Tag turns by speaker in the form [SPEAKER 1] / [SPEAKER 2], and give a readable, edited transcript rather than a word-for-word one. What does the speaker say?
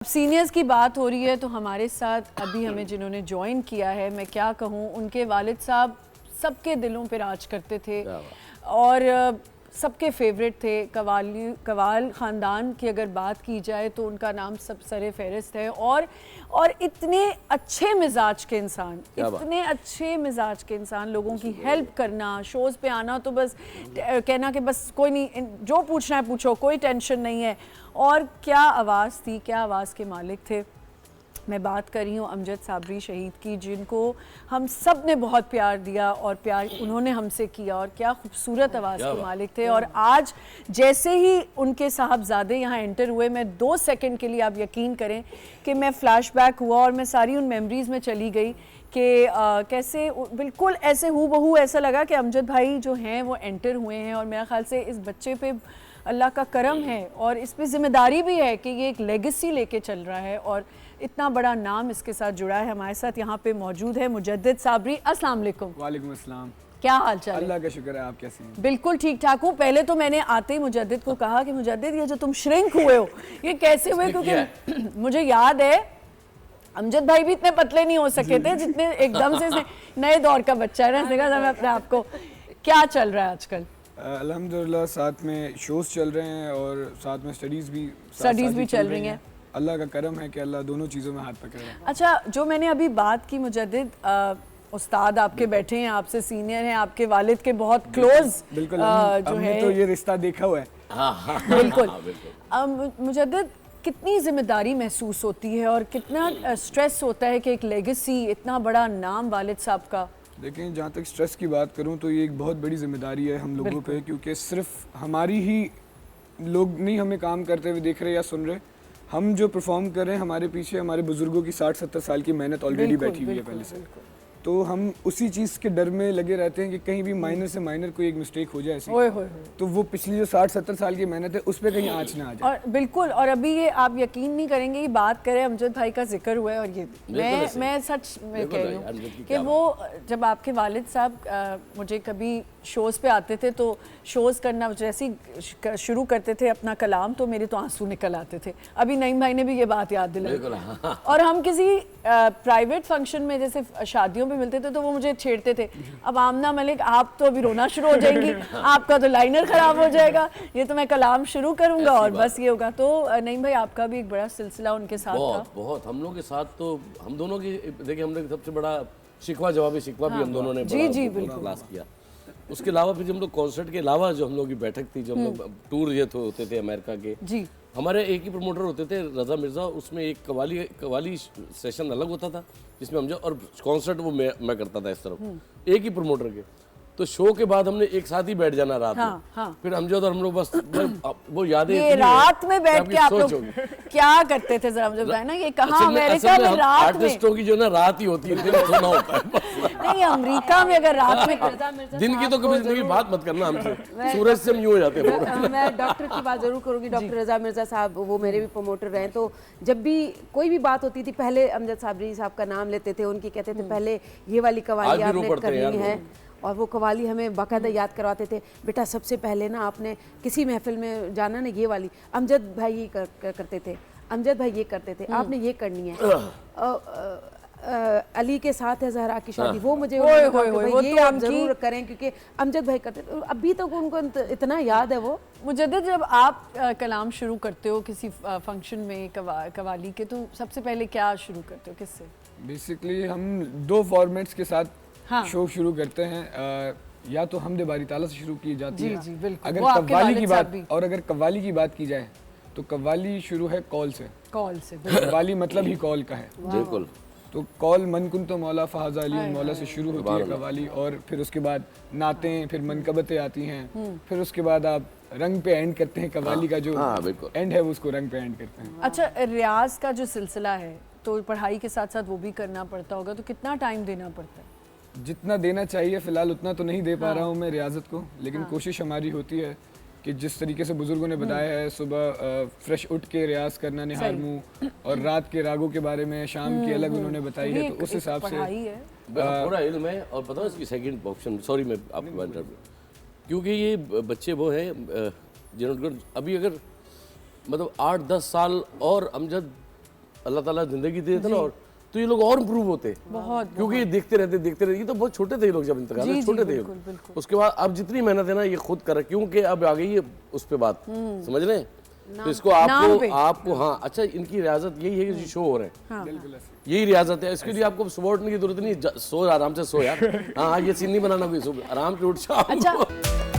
[SPEAKER 1] Seniors की बात हो रही है तो हमारे साथ अभी हमें जिन्होंने ज्वाइन किया है, मैं क्या कहूँ, उनके वालिद साहब सबके दिलों पे राज करते थे और सबके फेवरेट थे। कवाल ख़ानदान की अगर बात की जाए तो उनका नाम सब सरे फहरिस्त है और इतने अच्छे मिजाज के इंसान, इतने अच्छे मिजाज के इंसान, लोगों की हेल्प करना, शोज़ पे आना तो बस कहना कि बस कोई नहीं, जो पूछना है पूछो, कोई टेंशन नहीं है। और क्या आवाज़ थी, क्या आवाज़ के मालिक थे। मैं बात कर रही हूँ अमजद साबरी शहीद की, जिनको हम सब ने बहुत प्यार दिया और प्यार उन्होंने हमसे किया, और क्या खूबसूरत आवाज़ के मालिक थे। और आज जैसे ही उनके साहबजादे यहाँ एंटर हुए, मैं 2 सेकंड के लिए, आप यकीन करें कि मैं फ्लैशबैक हुआ और मैं सारी उन मेमोरीज़ में चली गई कि कैसे बिल्कुल ऐसे हूबहू ऐसा लगा कि अमजद भाई जो हैं वो एंटर हुए हैं। और मेरे ख्याल से इस बच्चे पे अल्लाह का करम है और इस पे ज़िम्मेदारी भी है कि ये एक लेगेसी लेके चल रहा है और इतना बड़ा नाम इसके साथ जुड़ा है। हमारे साथ यहाँ पे मौजूद है मुजद्दिद साबरी। अस्सलाम वालेकुम।
[SPEAKER 2] वालेकुम अस्सलाम।
[SPEAKER 1] क्या हाल चाल है?
[SPEAKER 2] अल्लाह का शुक्र है, आप कैसे हैं?
[SPEAKER 1] बिल्कुल ठीक ठाक हूँ। पहले तो मैंने आते ही मुजद्दिद को कहा कि मुजद्दिद ये जो तुम श्रिंक हुए हो ये कैसे हुए, क्योंकि मुझे याद है अमजद भाई भी इतने पतले नहीं हो सके थे जितने एकदम से नए दौर का बच्चा है ना। इसने कहा मैं अपने आप को, क्या चल रहा है आजकल?
[SPEAKER 2] अल्हम्दुलिल्लाह साथ में शोज़ चल रहे हैं और साथ में स्टडीज़ भी
[SPEAKER 1] चल रही हैं।
[SPEAKER 2] अल्लाह का करम है कि अल्लाह दोनों चीज़ों में हाथ पकड़ रहा है।
[SPEAKER 1] अच्छा, जो मैंने अभी बात की मुजद्दिद, उस्ताद आपके बैठे हैं, आपसे सीनियर हैं, आपके वालिद के बहुत क्लोज
[SPEAKER 2] बिल्कुल
[SPEAKER 1] जो
[SPEAKER 2] हमने
[SPEAKER 1] है
[SPEAKER 2] तो ये रिश्ता देखा हुआ है।
[SPEAKER 1] बिल्कुल। मुजद्दिद, कितनी जिम्मेदारी महसूस होती है और कितना स्ट्रेस होता है कि एक लेगेसी, इतना बड़ा नाम वालिद साहब का।
[SPEAKER 2] लेकिन जहाँ तक स्ट्रेस की बात करूँ तो ये एक बहुत बड़ी जिम्मेदारी है हम लोगों पे, क्योंकि सिर्फ हमारी ही लोग नहीं हमें काम करते हुए देख रहे या सुन रहे, हम जो परफॉर्म कर रहे हैं हमारे पीछे हमारे बुजुर्गों की 60-70 साल की मेहनत ऑलरेडी बैठी हुई है पहले से। तो हम उसी चीज़ के डर में लगे रहते हैं कि कहीं भी माइनर से माइनर कोई एक मिस्टेक हो जाए ऐसी, तो वो पिछली जो 60-70 साल की मेहनत है उस पर कहीं आँच ना आ जाए।
[SPEAKER 1] और बिल्कुल, और अभी ये आप यकीन नहीं करेंगे, ये बात करें, अमजद भाई का जिक्र हुआ है और ये मैं सच में कह रही हूँ कि वो जब आपके वालिद साहब मुझे कभी शोज़ पे आते थे तो शोज़ करना जैसे ही शुरू करते थे अपना कलाम तो मेरे तो आंसू निकल आते थे। अभी नईम भाई ने भी ये बात याद दिलाई। और हम किसी प्राइवेट फंक्शन में जैसे शादियों पे मिलते थे तो वो मुझे छेड़ते थे, अब आमना मलिक आप तो अभी रोना शुरू हो जाएंगी, आपका तो लाइनर ख़राब हो जाएगा, ये तो मैं कलाम शुरू करूँगा और बस ये होगा। तो नईम भाई, आपका भी एक बड़ा सिलसिला उनके साथ था।
[SPEAKER 3] बहुत हम लोग के साथ, तो हम दोनों की देखिए, हमने सबसे बड़ा शिकवा जवाबी शिकवा भी हम दोनों ने
[SPEAKER 1] बिल्कुल
[SPEAKER 3] क्लास किया। उसके अलावा फिर हम लोग कॉन्सर्ट के अलावा जो हम लोग की बैठक थी, जो हम लोग टूर ये होते थे अमेरिका के जी, हमारे एक ही प्रमोटर होते थे, रजा मिर्जा। उसमें एक कवाली सेशन अलग होता था जिसमें हम और कॉन्सर्ट वो मैं करता था इस तरफ, एक ही प्रमोटर के। तो शो के बाद हमने एक साथ ही बैठ जाना रात में। फिर अमजद और हम लोग बस वो यादें,
[SPEAKER 1] ये रात में बैठ के आप लोग क्या करते थे जरा मुझे बताएं ना, ये कहाँ अमेरिका में रात में?
[SPEAKER 3] आर्टिस्टों की जो ना रात ही होती है, दिन सोना होता है।
[SPEAKER 1] नहीं, अमेरिका में अगर रात में
[SPEAKER 3] दिन की तो कभी जिंदगी बात मत करना हमसे, सूरज से हम यूं हो जाते हैं।
[SPEAKER 4] मैं डॉक्टर की बात जरूर करूंगी। डॉक्टर रजा मिर्जा साहब, वो मेरे भी प्रमोटर रहे, तो जब भी कोई भी बात होती थी पहले अमजद साबरी साहब का नाम लेते थे, उनकी कहते थे पहले ये वाली कवाली आपने करनी है, और वो कवाली हमें बाकायदा याद करवाते थे। बेटा सबसे पहले ना आपने किसी महफिल में जाना ना, ये वाली अमजद भाई ये करते थे, अमजद भाई ये करते थे, आपने ये करनी है। अली के साथ है जहरा की शादी, वो मुझे ये आप जरूर करें क्योंकि अमजद भाई करते थे। अभी तक उनको इतना याद है। वो
[SPEAKER 1] मुजद्दिद, जब आप कलाम शुरू करते हो किसी फंक्शन में कवाली के, तो सबसे पहले क्या शुरू करते हो, किससे?
[SPEAKER 2] बेसिकली हम 2 फॉर्मेट्स के साथ शो शुरू करते हैं। या तो हमदे बारी ताला से शुरू की जाती है, अगर कव्वाली की बात, और अगर कव्वाली की बात की जाए तो कव्वाली शुरू है कॉल से। कव्वाली मतलब ही कॉल का है।
[SPEAKER 3] बिल्कुल।
[SPEAKER 2] तो कॉल मन कुन तो मौला फहाजा अली मौला से शुरू होती है कव्वाली, और फिर उसके बाद नातें, फिर मनकबतें आती हैं, फिर उसके बाद आप रंग पे एंड करते हैं। कव्वाली का जो एंड है वो उसको रंग पे एंड करते हैं।
[SPEAKER 1] अच्छा, रियाज का जो सिलसिला है तो पढ़ाई के साथ साथ वो भी करना पड़ता होगा, तो कितना टाइम देना पड़ता है?
[SPEAKER 2] जितना देना चाहिए, फिलहाल उतना तो नहीं दे पा रहा हूँ मैं रियाजत को, लेकिन कोशिश हमारी होती है कि जिस तरीके से बुजुर्गों ने बताया है, सुबह फ्रेश उठ के रियाज करना, निहार मुँह, और रात के रागों के बारे में शाम की अलग उन्होंने बताई है, तो उस हिसाब से
[SPEAKER 3] थोड़ा इल्म है। और पता है इसकी सेकंड ऑप्शन, सॉरी मैं आपकी बात कर, क्योंकि ये बच्चे वो हैं जिन्होंने अभी अगर मतलब 8-10 साल और अमजद अल्लाह ताला जिंदगी दे देता ना, और तो ये लोग और इम्प्रूव होते
[SPEAKER 1] बहुत,
[SPEAKER 3] क्योंकि ये देखते रहते। ये तो बहुत छोटे थे ये लोग जब इंतकाल हुए, छोटे थे ये लोग। उसके बाद अब जितनी मेहनत है ना ये खुद कर, क्योंकि अब आ गई है उस पे बात, समझ रहे हैं? तो इसको आपको हाँ, अच्छा इनकी रियाजत यही है कि जो शो हो रहे हैं, यही रियाजत है। इसके लिए आपको सपोर्ट की जरूरत नहीं, सो आराम से सो यार। हाँ, ये सीन नहीं बनाना कोई, आराम से उठ जाओ।
[SPEAKER 1] अच्छा